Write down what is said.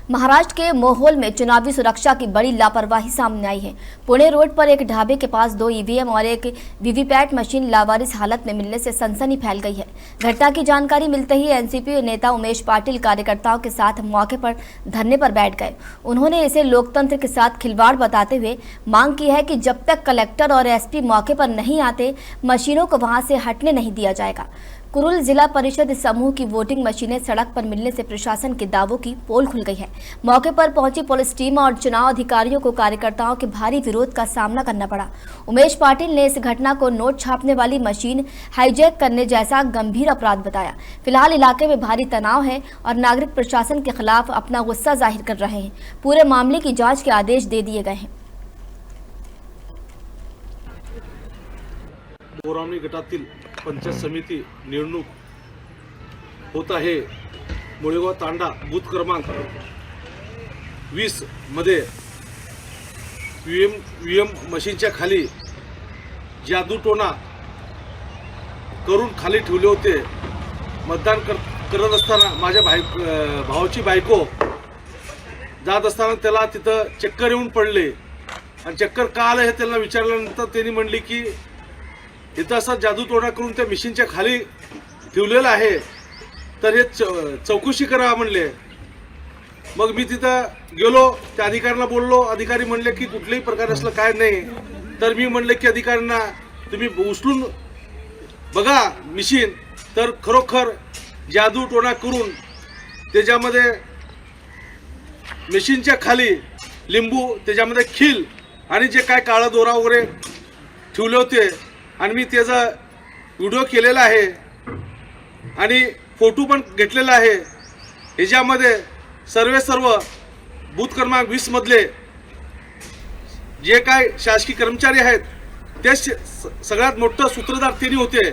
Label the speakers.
Speaker 1: महाराष्ट्र के मोहोल में चुनावी सुरक्षा की बड़ी लापरवाही सामने आई है। पुणे रोड पर एक ढाबे के पास 2 ईवीएम और एक वीवीपैट मशीन लावारिस हालत में मिलने से सनसनी फैल गई है। घटना की जानकारी मिलते ही एनसीपी नेता उमेश पाटिल कार्यकर्ताओं के साथ मौके पर धरने पर बैठ गए। उन्होंने इसे लोकतंत्र के साथ खिलवाड़ बताते हुए मांग की है कि जब तक कलेक्टर और एसपी मौके पर नहीं आते, मशीनों को वहां से हटने नहीं दिया जाएगा। कुरुल जिला परिषद समूह की वोटिंग मशीनें सड़क पर मिलने से प्रशासन के दावों की पोल खुल गई है। मौके पर पहुंची पुलिस टीम और चुनाव अधिकारियों को कार्यकर्ताओं के भारी विरोध का सामना करना पड़ा। उमेश पाटिल ने इस घटना को नोट छापने वाली मशीन हाईजैक करने जैसा गंभीर अपराध बताया। फिलहाल इलाके में भारी तनाव है और नागरिक प्रशासन के खिलाफ अपना गुस्सा जाहिर कर रहे हैं। पूरे मामले की जाँच के आदेश दे दिए गए हैं।
Speaker 2: बोरावणी गटातील पंचायत समिती निवडणूक होत आहे। मुळेगाव तांडा बूथ क्रमांक 20 मध्ये ईव्हीएम मशीनच्या खाली जादूटोणा करून खाली ठेवले होते। मतदान करत असताना माझ्या भावाची बायको जात असताना त्याला तिथं चक्कर येऊन पडले आणि चक्कर का आलं हे त्याला विचारल्यानंतर त्यांनी म्हणले की इथं असा जादूटोणा करून त्या मशीनच्या खाली ठेवलेला आहे, तर हे चौकशी करा म्हणले। मग मी तिथं गेलो, त्या अधिकाऱ्यांना बोललो। अधिकारी म्हणले की कुठल्याही प्रकार असलं काय नाही। तर मी म्हणले की अधिकाऱ्यांना तुम्ही उचलून बघा मशीन, तर खरोखर जादूटोणा करून त्याच्यामध्ये मशीनच्या खाली लिंबू, त्याच्यामध्ये खील आणि जे काय काळा दोरा वगैरे ठेवले होते आणि मी त्याचा व्हिडिओ केलेला आहे आणि फोटो पण घेतलेला आहे। ह्याच्यामध्ये सर्व बूथ क्रमांक 20 मधले जे काय शासकीय कर्मचारी आहेत ते सगळ्यात मोठं सूत्रधार त्यांनी होते।